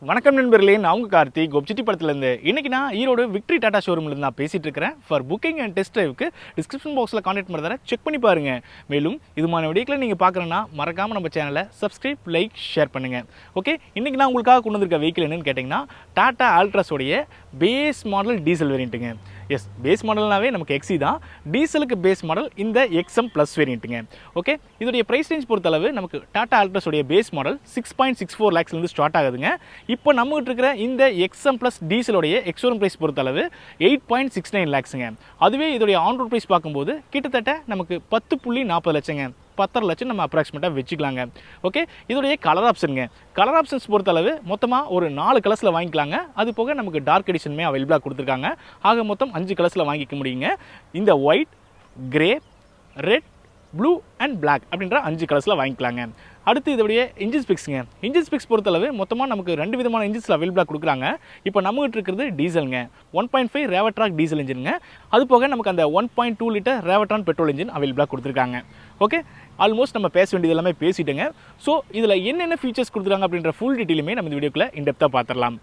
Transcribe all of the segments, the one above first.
வணக்கம் நண்பர்களே, நான் உங்கள் கார்த்திக் கோப்சிட்டி படத்துலேருந்து. இன்றைக்கி நான் ஈரோடு விக்ட்ரி டாடா ஷோரூம்லேருந்து நான் பேசிகிட்டு இருக்கிறேன். ஃபார் புக்கிங் அண்ட் டெஸ்ட் ட்ரைவுக்கு டிஸ்கிரிப்ஷன் பாக்ஸில் கான்டாக்ட் பண்ணுறத செக் பண்ணி பாருங்கள். மேலும் இதுமான வீடியோக்களை நீங்கள் பார்க்குறேன்னா மறக்காமல் நம்ம சேனலை சப்ஸ்கிரைப், லைக், ஷேர் பண்ணுங்கள். ஓகே, இன்றைக்கி நான் உங்களுக்காக கொண்டு வந்திருக்க வெஹிக்கிள் என்னென்னு கேட்டிங்கன்னா டாடா ஆல்ட்ராஸோடைய பேஸ் மாடல் டீசல் வேரியண்ட்டுங்க. எஸ், பேஸ் மாடல்னாவே நமக்கு எக்ஸி தான். டீசலுக்கு பேஸ் மாடல் இந்த எக்ஸ்எம் ப்ளஸ் வேரியண்ட்டுங்க. ஓகே, இதோடைய ப்ரைஸ் ரேஞ்ச் பொறுத்தளவு நமக்கு டாடா ஆல்ட்ராஸோடைய பேஸ் மாடல் 6.64 lakhsலேருந்து ஸ்டார்ட் ஆகுதுங்க. இப்போ நம்மகிட்ட இருக்கிற இந்த எக்ஸ்எம் ப்ளஸ் டீசலோடைய எக்ஸோரூம் ப்ரைஸ் பொறுத்தளவு 8.69 lakhsங்க. அதுவே இதோடைய ஆன் ரோட் ப்ரைஸ் பார்க்கும்போது கிட்டத்தட்ட நமக்கு 10.40 லட்சங்க. 10.5 லட்சம் நம்ம அப்ராக்சிமேட்டாக வச்சுக்கலாங்க. ஓகே, இதோடைய கலர் ஆப்ஷனுங்க. கலர் ஆப்ஷன்ஸ் பொறுத்தளவு மொத்தமாக ஒரு 4 கலர்ஸில் வாங்கிக்கலாங்க. அது போக நமக்கு டார்க் எடிஷனுமே அவைலபிளாக கொடுத்துருக்காங்க. ஆக மொத்தம் 5 கலர்ஸில் வாங்கிக்க முடியுங்க. இந்த white, grey, red, blue and black அப்படின்ற 5 கலர்ஸில் வாங்கிக்கலாங்க. அடுத்து இதோடைய இன்ஜின் ஸ்பெக்ஸுங்க. இன்ஜின் ஸ்பெக்ஸ் பொறுத்தளவு மொத்தமாக நமக்கு 2 விதமான இன்ஜின்ஸில் அவைலபிளாக கொடுக்குறாங்க. இப்போ நம்மகிட்ட இருக்கிறது டீசலுங்க. 1.5 ரேவட்ராக் டீசல் இன்ஜினுங்க. அது போக நமக்கு அந்த 1.2 லிட்டர் ரேவட்ரான் பெட்ரோல் இன்ஜின் அவைலபிளாக கொடுத்துருக்காங்க. ஓகே, ஆல்மோஸ்ட் நம்ம பேச வேண்டியது எல்லாமே பேசிட்டேங்க. ஸோ இதில் என்னென்ன ஃபீச்சர்ஸ் கொடுத்துருக்காங்க அப்படின்ற ஃபுல் டீட்டெயிலுமே நம்ம இந்த வீடியோக்குள்ளே இன்டெப்த்தாக பார்த்துடலாம்.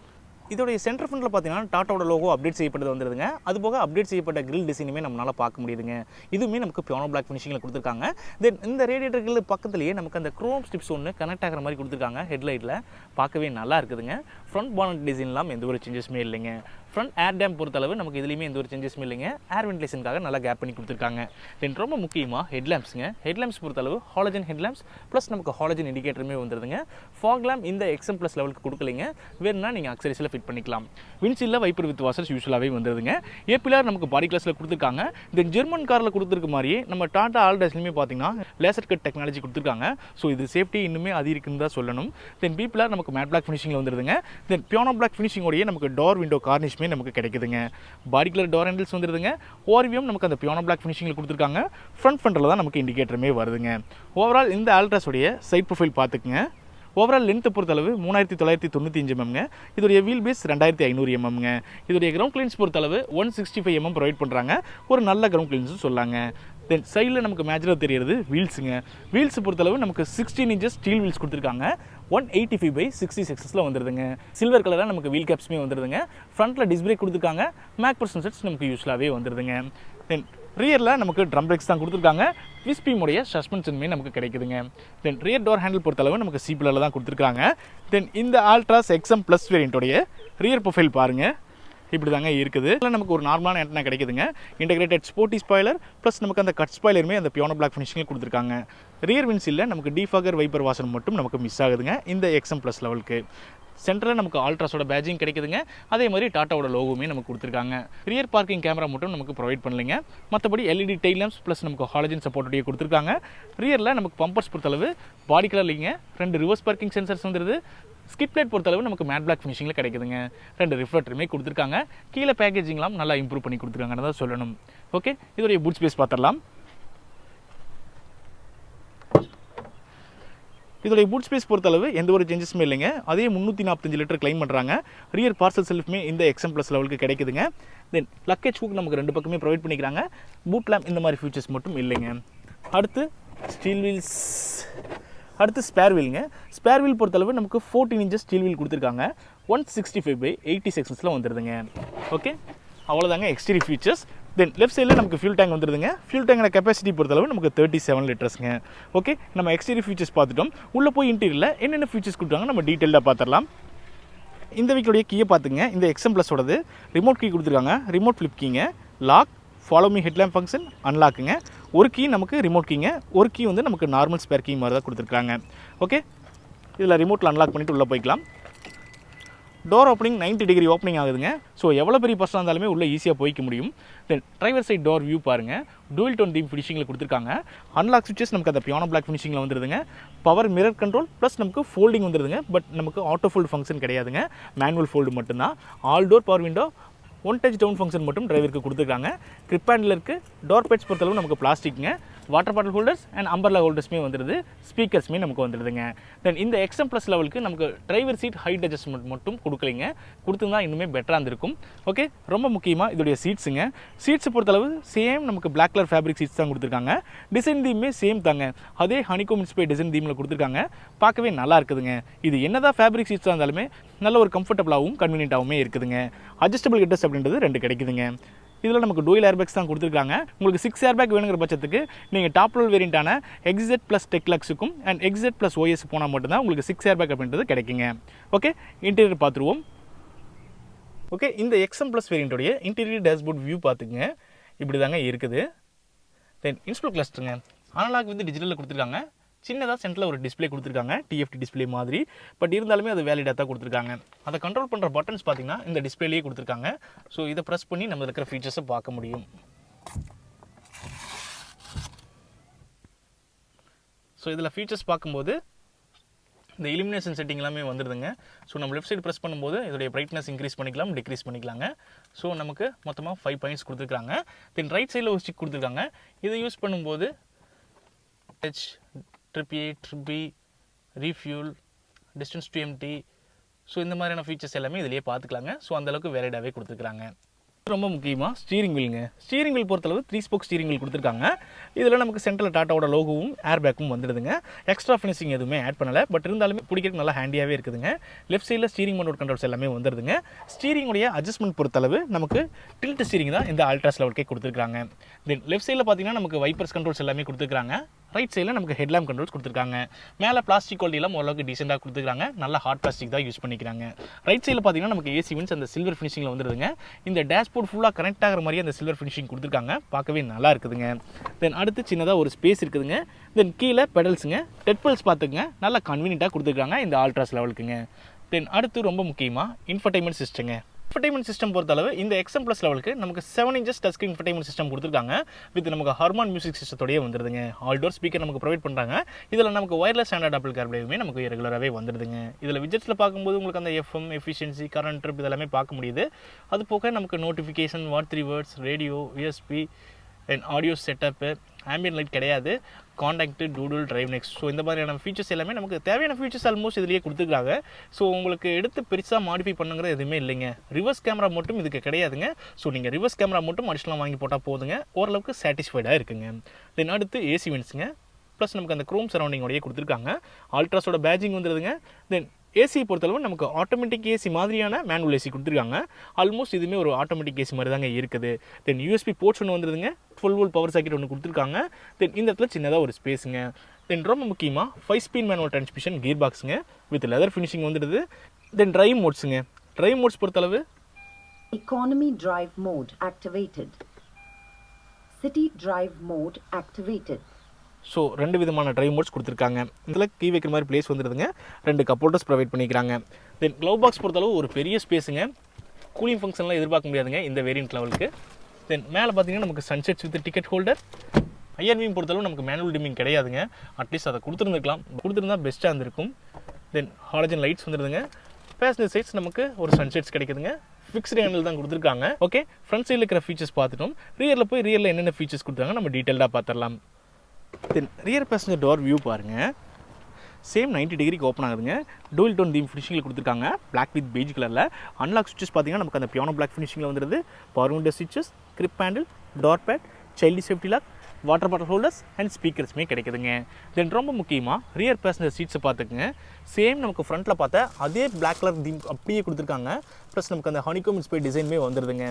இதோடைய சென்டர் ஃப்ரண்ட்டில் பார்த்தீங்கன்னா டாட்டாவோட லோகோ அப்டேட் செய்யப்பட்டது வந்துடுதுங்க. அது போக அப்டேட் செய்யப்பட்ட கிரில் டிசைனுமே நம்மளால் பார்க்க முடியுதுங்க. இதுவுமே நமக்கு பியானோ பிளாக் ஃபினிஷிங்கில் கொடுத்துருக்காங்க. தென் இந்த ரேடியேட்டர்கள் பக்கத்துலேயே நமக்கு அந்த க்ரோம் ஸ்டிப்ஸ் ஒன்று கனெக்ட் ஆகிற மாதிரி கொடுத்துருக்காங்க. ஹெட்லைட்டில் பார்க்கவே நல்லா இருக்குதுங்க. ஃப்ரண்ட் பானட் டிசைன்லாம் எந்த ஒரு சேஞ்சஸுமே இல்லைங்க. ஃப்ரண்ட் ஏர் டேம் பொறுத்தளவு நமக்கு இதுலேயுமே எந்த ஒரு சேஞ்சஸுமே இல்லைங்க. ஏர் வென்டிலேஷனுக்காக நல்லா கேப் பண்ணி கொடுத்துருக்காங்க. தென் ரொம்ப முக்கியமாக ஹெட்லாம்ப்ஸுங்க. ஹெட்லாம்ப்ஸ் பொறுத்தளவு ஹாலஜன் ஹெட்லாம்ப்ஸ் ப்ளஸ் நமக்கு ஹாலஜன் இண்டிகேட்டருமே வந்துடுதுங்க. ஃபாக் லேம்ப் இந்த எக்ஸ்எம் ப்ளஸ் லெவலுக்கு கொடுக்கலைங்க. வேணும்னா நீங்கள் அக்சரிஸில் ஃபிட் பண்ணிக்கலாம். விண்ட்ஷீல்டில் வைப்பர் வித் வாஷர்ஸ் யூஸ்வலாகவே வந்துடுதுங்க. ஏபிஆர் நமக்கு பாடி கிளாஸில் கொடுத்துருக்காங்க. தென் ஜெர்மன் காரில் கொடுத்துருக்க மாதிரியே நம்ம டாடா ஆல்ட்ராஸ்லையுமே பார்த்தீங்கன்னா லேசர் கட் டெக்னாலஜி கொடுத்துருக்காங்க. ஸோ இது சேஃப்டி இன்னுமே அது இருக்குன்னு தான் சொல்லணும். தென் பிபிஆர் நமக்கு மேட் பிளாக் ஃபினிஷிங்கில் வந்துடுதுங்க. தென் பியானோ பிளாக் ஃபினிஷிங்கோடைய நமக்கு டோர் விண்டோ கார்னிஷ்மே நமக்கு கிடைக்குதுங்க. பாடி கலர் டோர் ஹேண்டில்ஸ் வந்துடுதுங்க. ஓரிவியம் நமக்கு அந்த பியானோ பிளாக் ஃபினிஷிங்கில் கொடுத்துருக்காங்க. ஃப்ரண்ட் ஃபண்டரில் தான் நமக்கு இண்டிகேட்டருமே வருதுங்க. ஓவரால் இந்த ஆல்ட்ராஸோடைய சைட் ப்ரொஃபைல் பார்த்துக்குங்க. ஓவரால் லென்த்து பொறுத்தளவு 3995 mm. இதோடைய வீல் பேஸ் 2500 mm. இதோடைய கிரவுண்ட் கிளீன்ஸ் பொறுத்தளவு 165 mm ப்ரொவைட் பண்ணுறாங்க. ஒரு நல்ல கிரவுண்ட் கிளீன்ஸும் சொல்லாங்க. தென் சைடில் நமக்கு மேஜராக தெரிகிறது வீல்ஸுங்க. வீல்ஸ் பொறுத்தளவு நமக்கு 16 inches ஸ்டீல் வீல்ஸ் கொடுத்துருக்காங்க. 185/60 வந்துடுதுங்க. சில்வர் கலராக நமக்கு வீல் கேப்ஸுமே வந்துடுதுங்க. ஃப்ரண்ட்டில் டிஸ்க் பிரேக் கொடுத்துருக்காங்க. மேக் பர்சன் செட்ஸ் நமக்கு யூஸ்வலாகவே வந்துடுதுங்க. தென் ரியரில் நமக்கு ட்ரம் பிரேக்ஸ் தான் கொடுத்துருக்காங்க. விஸ்பீமுடைய சஸ்பென்ஷனுமே நமக்கு கிடைக்குதுங்க. தென் ரியர் டோர் ஹேண்டில் பொறுத்தளவு நமக்கு சீப்பிளில் தான் கொடுத்துருக்காங்க. தென் இந்த ஆல்ட்ராஸ் எக்ஸ்எம் ப்ளஸ் வேரியண்ட்டோடைய ரியர் ப்ரொஃபைல் பாருங்கள், இப்படி தாங்க இருக்குது. இதில் நமக்கு ஒரு நார்மலான ஆண்டனா கிடைக்குதுங்க. இன்டெகிரேட்டட் ஸ்போர்ட்டி ஸ்பாய்லர் ப்ளஸ் நமக்கு அந்த கட் ஸ்பாய்லருமே அந்த பியானோ பிளாக் ஃபினிஷிங்கில் கொடுத்துருக்காங்க. ரியர் விண்ட்ஷீல்டில் நமக்கு டிஃபாகர் வைப்பர் வாஷர் மட்டும் நமக்கு மிஸ் ஆகுதுங்க இந்த எக்ஸ்எம் ப்ளஸ் லெவலுக்கு. சென்டரில் நமக்கு ஆல்ட்ராஸோட பேஜிங் கிடைக்குதுங்க. அதே மாதிரி டாட்டாவோட லோகோமே நமக்கு கொடுத்துருக்காங்க. ரியர் பார்க்கிங் கேமரா மட்டும் நமக்கு ப்ரொவைட் பண்ணலைங்க. மற்றபடி எல்இடி டெயில் லேம்ப்ஸ் ப்ளஸ் நமக்கு ஹாலஜன் சப்போர்ட்டோடைய கொடுத்துருக்காங்க. ரியரில் நமக்கு பம்பர்ஸ் பொறுத்தளவு பாடி கலர்லிங்க. 2 ரிவர்ஸ் பார்க்கிங் சென்சர்ஸ் வந்துடுது. ஸ்கிட் பிளேட் பொறுத்தளவு நமக்கு மேட் பிளாக் ஃபினிஷிங்கில் கிடைக்குதுங்க. 2 ரிஃப்ளெக்டருமே கொடுத்துருக்காங்க. கீழே பேக்கேஜிங்லாம் நல்லா இம்ப்ரூவ் பண்ணி கொடுத்துருக்காங்கன்னு தான் சொல்லணும். ஓகே, இதோடைய பூட் ஸ்பேஸ் பார்த்துடலாம். இதோடைய பூட் ஸ்பேஸ் பொறுத்தளவு எந்த ஒரு சேஞ்சஸுமே இல்லைங்க. அதே 345 லிட்டர் கிளைம் பண்ணுறாங்க. ரியர் பார்சல் செல்ஃப்மே இந்த எக்ஸ்எம் ப்ளஸ் லெவலுக்கு கிடைக்குதுங்க. தென் லக்கேஜ் ஹூக் நமக்கு 2 பக்கமே ப்ரொவைட் பண்ணிக்கிறாங்க. பூட் லேம்ப் இந்த மாதிரி ஃபீச்சர்ஸ் மட்டும் இல்லைங்க. அடுத்து ஸ்டீல் வீல்ஸ். அடுத்து ஸ்பேர் வீலுங்க. ஸ்பேர் வீல் பொறுத்தளவு நமக்கு 14 inches ஸ்டீல் வீல் கொடுத்துருக்காங்க. 165/80 வந்துடுதுங்க. ஓகே, அவ்வளோதாங்க எக்ஸ்டீரியர் ஃபீச்சர்ஸ். தென் லெஃப்ட் சைடில் நமக்கு ஃபியூல் டேங்க் வந்துடுதுங்க. ஃபியூல் டேங்கோட கெப்பாசிட்டி பொறுத்தளவு நமக்கு 37 லிட்டர்ஸ்ங்க. ஓகே, நம்ம எக்ஸ்டீரியர் ஃபீச்சர்ஸ் பார்த்துட்டோம். உள்ளே போய் இன்டீரியரில் என்னென்ன ஃபீச்சர்ஸ் கொடுத்தாங்க நம்ம டீட்டெயிலாக பார்த்துடலாம். இந்த வீக்கோடைய கீயை பார்த்துங்க. இந்த எக்ஸ்எம் ப்ளஸோடது ரிமோட் கீ கொடுத்துருக்காங்க. ரிமோட் ஃப்ளிப் கீங்க. Lock, follow me headlamp function, அன்லாக்குங்க. ஒரு கீ நமக்கு ரிமோட் கீங்க. ஒரு கீ வந்து நமக்கு நார்மல் ஸ்பேர் கீ மாதிரி தான் கொடுத்துருக்காங்க. ஓகே, இதில் ரிமோட்டில் அன்லாக் பண்ணிவிட்டு உள்ளே போய்க்கலாம். டோர் ஓப்பனிங் 90 டிகிரி ஓப்பனிங் ஆகுதுங்க. ஸோ எவ்வளோ பெரிய பர்சனாக இருந்தாலுமே உள்ளே ஈஸியாக போய்க்க முடியும். Then driver side door view பாருங்கள். டூயல் டோன் தீம் ஃபினிஷிங்கில் கொடுத்துருக்காங்க. அன்லாக் சுவிச்சஸ் நமக்கு அந்த பியானோ பிளாக் ஃபினிஷிங்கில் வந்துடுதுங்க. பவர் மிரர் கண்ட்ரோல் ப்ளஸ் நமக்கு ஃபோல்டிங் வந்துடுதுங்க. பட் நமக்கு ஆட்டோ ஃபோல்டு ஃபங்க்ஷன் கிடையாதுங்க. மேனுவல் ஃபோல்டு மட்டும்தான். All door power window, one touch down function மட்டும் டிரைவருக்கு கொடுத்துருக்காங்க. கிரிப் ஹேண்டில் இருக்குது. டோர் பேட்ஸ் பொறுத்தளவு நமக்கு பிளாஸ்டிக்குங்க. Water bottle holders and umbrella ஹோல்டர்ஸ்மே வந்துடுது, ஸ்பீக்கர்ஸ்மே நமக்கு வந்துடுதுங்க. தென் இந்த XM ப்ளஸ் லெவலுக்கு நமக்கு டிரைவர் சீட் ஹைட் அட்ஜஸ்ட்மெண்ட் மட்டும் கொடுக்கலைங்க, கொடுத்துருந்தா இன்னுமே பெட்டராக இருந்திருக்கும். ஓகே, ரொம்ப முக்கியமாக இதோடைய சீட்ஸுங்க. சீட்ஸ் பொறுத்தளவு சேம் நமக்கு பிளாக் கலர் ஃபேப்ரிக் சீட்ஸ் தான் கொடுத்துருக்காங்க. டிசைன் தீமே சேம் தாங்க, அதே ஹனிகோம் இன்ஸ்பைர்ட் டிசைன் தீமில் கொடுத்துருக்காங்க. பார்க்கவே நல்லா இருக்குதுங்க. இது என்னதான் ஃபேப்ரிக் சீட்ஸாக இருந்தாலுமே நல்ல ஒரு கம்ஃபர்டபுளாகவும் கன்வீனியன்ட்டாகவும் இருக்குதுங்க. அட்ஜஸ்டபிள் ஹெட்ரஸ் அப்படின்றது 2 கிடைக்குதுங்க. இதில் நமக்கு டூயல் ஏர்பேக்ஸ் தான் கொடுத்துருக்காங்க. உங்களுக்கு 6 ஏர்பேக் வேணுங்கிற பட்சத்துக்கு நீங்கள் டாப் லெவல் வேரியண்ட்டான XZ ப்ளஸ் டெக்லக்ஸுக்கும் அண்ட் XZ ப்ளஸ் OS போனால் மட்டும்தான் உங்களுக்கு 6 ஏர்பேக் அப்படின்றது கிடைக்குங்க. ஓகே, இன்டீரியர் பார்த்துருவோம். ஓகே, இந்த XM ப்ளஸ் வேரியண்ட்டோடைய இன்டீரியர் டேஷ்போர்ட் வியூ பார்த்துக்குங்க, இப்படி தாங்க இருக்குது. தென் இன்ஸ்போ கிளஸ்டருங்க, அனலாக் வந்து டிஜிட்டலில் கொடுத்துருக்காங்க. சின்னதாக சென்டரில் ஒரு டிஸ்பிளே கொடுத்துருக்காங்க, TFT டிஸ்பிளே மாதிரி. பட் இருந்தாலுமே அது வேலிடாக தான் கொடுத்துருக்காங்க. அதை கண்ட்ரோல் பண்ணுற பட்டன்ஸ் பார்த்தீங்கன்னா இந்த டிஸ்பிளேலேயே கொடுத்துருக்காங்க. ஸோ இதை ப்ரெஸ் பண்ணி நம்ம இருக்கிற ஃபீச்சர்ஸை பார்க்க முடியும். ஸோ இதில் ஃபீச்சர்ஸ் பார்க்கும்போது இந்த இலுமினேஷன் செட்டிங் எல்லாமே வந்துடுதுங்க. ஸோ நம்ம லெஃப்ட் சைடு ப்ரெஸ் பண்ணும்போது இதோடைய பிரைட்னஸ் இன்க்ரீஸ் பண்ணிக்கலாம், டிக்ரீஸ் பண்ணிக்கலாங்க. ஸோ நமக்கு மொத்தமாக 5 பாயிண்ட்ஸ் கொடுத்துருக்காங்க. தென் ரைட் சைடில் ஒரு ஸ்டிக் கொடுத்துருக்காங்க. இதை யூஸ் பண்ணும்போது trip A, trip B, refuel, distance to empty, so இந்த மாதிரியான ஃபீச்சர்ஸ் எல்லாமே இதிலேயே பார்த்துக்கலாங்க. ஸோ அந்தளவுக்கு வேலைடாகவே கொடுத்துருக்காங்க. ரொம்ப முக்கியமாக ஸ்டீரிங் வீலுங்க. ஸ்டீரிங் வீல் பொறுத்தளவு 3 ஸ்போக் ஸ்டீரிங் வீல் கொடுத்துருக்காங்க. இதில் நமக்கு சென்ட்ரல் டாட்டாவோட லோகோவும் ஏர் பேக்கும் வந்துடுதுங்க. எக்ஸ்ட்ரா ஃபினிஷிங் எதுவுமே ஆட் பண்ணலை, பட் இருந்தாலுமே பிடிக்கிறதுக்கு நல்லா ஹேண்டியாகவே இருக்குதுங்க. லெஃப்ட் சைடில் ஸ்டீரிங் மோட் கண்ட்ரோல்ஸ் எல்லாமே வந்துடுதுங்க. ஸ்டீரிங்குடைய அட்ஜஸ்ட்மெண்ட் பொறுத்தளவு நமக்கு டில்ட் ஸ்டீரிங் தான் இந்த அல்ட்ராஸ் லெவலுக்கே கொடுத்துருக்காங்க. தென் லெஃப்ட் சைடில் பார்த்தீங்கன்னா நமக்கு வைப்பர்ஸ் கண்ட்ரோல்ஸ் எல்லாமே கொடுத்துருக்காங்க. ரைட் சைடில் நமக்கு ஹெட்லாம்ப் கண்ட்ரோல்ஸ் கொடுத்துருக்காங்க. மேலே பிளாஸ்டிக் குவாலிட்டிலாம் ஓரளவுக்கு டீசெண்டாக கொடுத்துருக்காங்க. நல்லா ஹார்ட் பிளாஸ்டிக் தான் யூஸ் பண்ணிக்கிறாங்க. ரைட் சைடில் பார்த்தீங்கன்னா நமக்கு ஏசி வின்ஸ் அந்த சில்வர் ஃபினிஷிங்கில் வந்துடுதுங்க. இந்த டேஷ்போர்ட் ஃபுல்லாக கனெக்ட் ஆகிற மாதிரி அந்த சில்வர் ஃபினிஷிங் கொடுத்துருக்காங்க. பார்க்கவே நல்லா இருக்குதுங்க. தென் அடுத்து சின்னதாக ஒரு ஸ்பேஸ் இருக்குதுங்க. தென் கீழே பெடல்ஸுங்க, டெட்பல்ஸ் பார்த்துக்குங்க, நல்லா கன்வீனியண்ட்டாக கொடுத்துருக்காங்க இந்த அல்ட்ராஸ் லெவலுக்குங்க. தென் அடுத்து ரொம்ப முக்கியமாக இன்ஃபர்டைன்மெண்ட் சிஸ்டங்க. இன்ஃபர்டைன்மெண்ட் சிஸ்டம் பொறுத்தளவு இந்த XM ப்ளஸ் லெவலுக்கு நமக்கு 7 inches touch screen infotainment system கொடுத்துருக்காங்க. வித் நமக்கு ஹார்மோன் மியூசிக் சிஸ்டத்தோடய வந்துடுதுங்க. ஆல்டோர் ஸ்பீக்கர் நமக்கு ப்ரொவைட் பண்ணுறாங்க. இதில் நமக்கு ஒயர்லெஸ் ஸ்டாண்டர்ட் ஆப்பிள் கார்ப்ளேயுமே நமக்கு ரெகுலராகவே வந்துடுதுங்க. இதில் விஜெட்ஸில் பார்க்கும்போது உங்களுக்கு அந்த FM, எஃபிஷியன்சி, கரண்ட் ட்ரிப் இதெல்லாமே பார்க்க முடியுது. அது போக நமக்கு notification, what 3 words, radio, USB and audio setup, ambient light கிடையாது, contact, doodle, drive next. So இந்த மாதிரியான ஃபீச்சர்ஸ் எல்லாமே நமக்கு தேவையான ஃபீச்சர்ஸ் ஆல்மோஸ்ட் இதிலேயே கொடுத்துருக்காங்க. ஸோ உங்களுக்கு எடுத்து பெருசாக மாடிஃபை பண்ணுங்கிறது எதுவுமே இல்லைங்க. ரிவர்ஸ் கேமரா மட்டும் இதுக்கு கிடையாதுங்க. ஸோ நீங்கள் ரிவர்ஸ் கேமரா மட்டும் அடிஷனலாக வாங்கி போட்டால் போதுங்க, ஓரளவுக்கு சாட்டிஸ்ஃபைடாக இருக்குங்க. தென் அடுத்து ஏசி வென்ட்ஸுங்க. ப்ளஸ் நமக்கு அந்த க்ரோம் சரௌண்டிங்கோடையே கொடுத்துருக்காங்க. அல்ட்ராஸோட பேஜிங் வந்துடுதுங்க. தென் ஏசி பொறுத்தளவு நமக்கு ஆட்டோமேட்டிக் ஏசி மாதிரியான மேனுவல் ஏசி கொடுத்துருக்காங்க. ஆல்மோஸ்ட் இதுவுமே ஒரு ஆட்டோமேட்டிக் ஏசி மாதிரி தாங்க இருக்குது. தென் USB போர்ட்ஸ் ஒன்று வந்துடுதுங்க. 12 volt பவர் சாக்கெட் ஒன்று கொடுத்துருக்காங்க. தென் இந்த இடத்துல சின்னதாக ஒரு ஸ்பேஸுங்க. தென் ரொம்ப முக்கியமாக 5 speed மேனுவல் டிரான்ஸ்மிஷன் கியர் பாக்ஸுங்க வித் லெதர் ஃபினிஷிங் வந்துடுது. தென் டிரைவ் மோட்ஸுங்க. டிரைவ் மோட்ஸ் பொறுத்தளவு economy drive mode activated, city drive mode activated. So 2 விதமான டிரைவ் மோட்ஸ் கொடுத்துருக்காங்க. இதில் கீ வைக்கிற மாதிரி பிளேஸ் வந்துடுதுங்க. 2 கப் ஹோல்டர்ஸ் ப்ரொவைட் பண்ணிக்கிறாங்க. தென் க்ளவ் பாக்ஸ் பொறுத்தளவு ஒரு பெரிய ஸ்பேஸுங்க. கூலிங் ஃபங்க்ஷன்லாம் எதிர்பார்க்க முடியாதுங்க இந்த வேரியன்ட் லெவலுக்கு. தென் மேலே பார்த்தீங்கன்னா நமக்கு சன்செட்ஸ் வித் டிக்கெட் ஹோல்டர். ஐஆர்வியும் பொறுத்தளவு நமக்கு மேனுவல் டிமிங் கிடையாதுங்க. அட்லீஸ்ட் அதை கொடுத்துருந்தா பெஸ்ட்டாக இருந்திருக்கும். தென் ஹாலஜன் லைட்ஸ் வந்துடுதுங்க. பேசஞ்சர் சைட்ஸ் நமக்கு ஒரு சன்செட்ஸ் கிடைக்குதுங்க. ஃபிக்ஸ்டு ஹேண்டில் தான் கொடுத்துருக்காங்க. ஓகே, ஃப்ரண்ட் சைடில் இருக்கிற ஃபீச்சர்ஸ் பார்த்துட்டோம். ரியரில் என்னென்ன ஃபீச்சர்ஸ் கொடுத்தாங்க நம்ம டீட்டெயிலாக பார்த்துடலாம். Then rear passenger door view பாருங்கள். சேம் 90 டிகிரிக்கு ஓப்பன் ஆகுதுங்க. டூல் டோன் தீம் ஃபினிஷிங்கில் கொடுத்துருக்காங்க. பிளாக் வித் பெய்ஜ் கலரில். அன்லாக் சுவிச்சஸ் பார்த்தீங்கன்னா நமக்கு அந்த பியானோ பிளாக் ஃபினிஷிங்கில் வந்துடுது. Power window switches, grip handle, door pad, child safety lock, water bottle holders and ஸ்பீக்கர்ஸுமே கிடைக்குதுங்க. தென் ரொம்ப முக்கியமாக ரியர் பேசஞ்சர் சீட்ஸை பார்த்துக்குங்க. சேம் நமக்கு ஃப்ரண்ட்டில் பார்த்தா அதே பிளாக் கலர் தீம் அப்படியே கொடுத்துருக்காங்க. ப்ளஸ் நமக்கு அந்த ஹனிகோம் இன்ஸ்பைர்ட் டிசைனுமே வந்துடுதுங்க.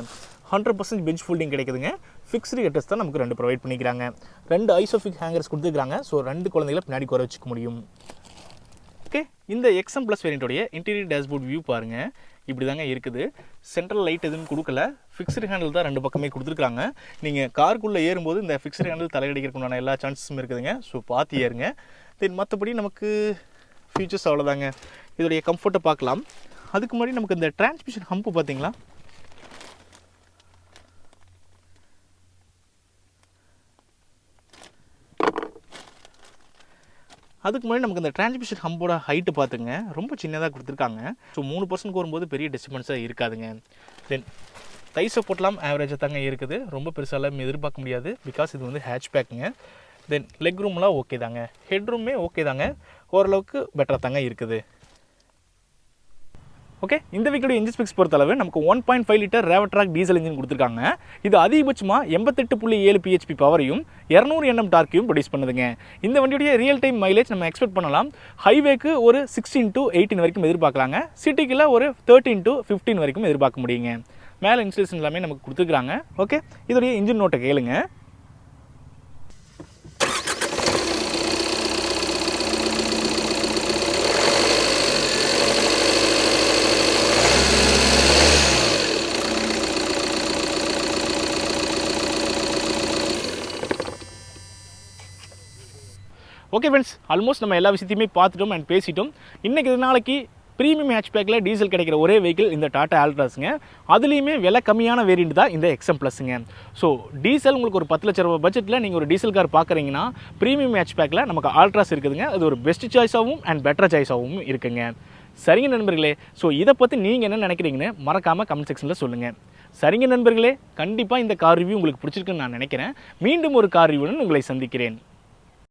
100% பெஞ்ச் ஃபோல்டிங் கிடைக்குதுங்க. ஃபிக்ஸ்டு ஹெட்ரஸ் தான் நமக்கு 2 ப்ரொவைட் பண்ணிக்கிறாங்க. 2 ஐசோஃபிக் ஹேங்கர்ஸ் கொடுத்துருக்காங்க. ஸோ 2 குழந்தைகளை பின்னாடி குறை வச்சுக்க முடியும். ஓகே, இந்த XM ப்ளஸ் வேரியண்ட்டோடைய இன்டீரியர் டேஷ்போர்ட் வியூ பாருங்கள். இப்படி தாங்க இருக்குது. சென்ட்ரல் லைட் எதுவும் கொடுக்கல. ஃபிக்ஸ்டு ஹேண்டில் தான் 2 பக்கமே கொடுத்துருக்காங்க. நீங்கள் காருக்குள்ளே ஏறும்போது இந்த ஃபிக்ஸ்டு ஹேண்டில் தலையடிக்கிறதுக்குண்டான எல்லா சான்சஸும் இருக்குதுங்க. ஸோ பார்த்து ஏறுங்க. தென் மற்றபடி நமக்கு ஃபீச்சர்ஸ் அவ்வளோதாங்க. இதோடைய கம்ஃபர்ட்டை பார்க்கலாம். அதுக்கு முன்னாடி நமக்கு இந்த டிரான்ஸ்மிஷன் ஹம்பு பார்த்தீங்களா, அதுக்கு முன்னாடி நமக்கு இந்த டிரான்ஸ்மிஷன் ஹம்போட ஹைட்டு பார்த்துங்க ரொம்ப சின்னதாக கொடுத்துருக்காங்க. ஸோ 3% வரும்போது பெரிய டிஸ்டர்பன்ஸாக இருக்காதுங்க. தென் தை சப்போர்ட்லாம் ஆவரேஜாக தாங்க இருக்குது. ரொம்ப பெருசாலாம் எதிர்பார்க்க முடியாது. பிகாஸ் இது வந்து ஹேட்ச்பேக்குங்க. தென் லெக் ரூம்லாம் ஓகே தாங்க, ஹெட் ரூமே ஓகே தாங்க, ஓரளவுக்கு பெட்டராக தாங்க இருக்குது. ஓகே, இந்த வீக்கோட இன்ஜின் ஸ்பெக்ஸ் பொறுத்தளவு நமக்கு 1.5 லிட்டர் ரேவட்ராக் டீசல் இன்ஜின் கொடுத்துருக்காங்க. இது அதிகபட்சமாக 88.7 பிஹெச்பி பவரையும் 200 Nm டார்க்கையும் ப்ரொடியூஸ் பண்ணுதுங்க. இந்த வண்டியுடைய ரியல் டைம் மைலேஜ் நம்ம எக்ஸ்பெக்ட் பண்ணலாம். ஹைவேக்கு ஒரு 16 to 18 வரைக்கும் எதிர்பார்க்கலாங்க. சிட்டிக்குள்ள ஒரு 13 to 15 வரைக்கும் எதிர்பார்க்க முடியுங்க. மேலே இன்ஸ்டலேஷன் எல்லாமே நமக்கு கொடுத்துருக்காங்க. ஓகே, இதோடைய இன்ஜின் நோட்டை கேளுங்க. ஓகே ஃப்ரெண்ட்ஸ், ஆல்மோஸ்ட் நம்ம எல்லா விஷயத்தையுமே பார்த்துட்டோம் அண்ட் பேசிட்டோம். இன்றைக்கி நாளைக்கு ப்ரீமியம் ஹேட்ச்பேக்கில் டீசல் கிடைக்கிற ஒரே வெஹிக்கிள் இந்த டாடா ஆல்ட்ராஸுங்க. அதுலேயுமே விலை கம்மியான வேரியண்ட் தான் இந்த XM ப்ளஸுங்க. ஸோ டீசல் உங்களுக்கு ஒரு 10 லட்ச ரூபா பட்ஜெட்டில் நீங்கள் ஒரு டீசல் கார் பார்க்குறீங்கன்னா ப்ரீமியம் ஹேட்ச்பேக்கில் நமக்கு ஆல்ட்ராஸ் இருக்குதுங்க. அது ஒரு பெஸ்ட் சாய்ஸாகவும் அண்ட் பெட்டர் சாய்ஸாகவும் இருக்குங்க. சரிங்க நண்பர்களே, ஸோ இதை பற்றி நீங்கள் என்ன நினைக்கிறீங்கன்னு மறக்காமல் கமெண்ட் செக்ஷனில் சொல்லுங்கள். சரிங்க நண்பர்களே, கண்டிப்பாக இந்த கார் ரிவ்யூ உங்களுக்கு பிடிச்சிருக்குன்னு நான் நினைக்கிறேன். மீண்டும் ஒரு கார் ரிவ்யூன்னு உங்களை சந்திக்கிறேன்.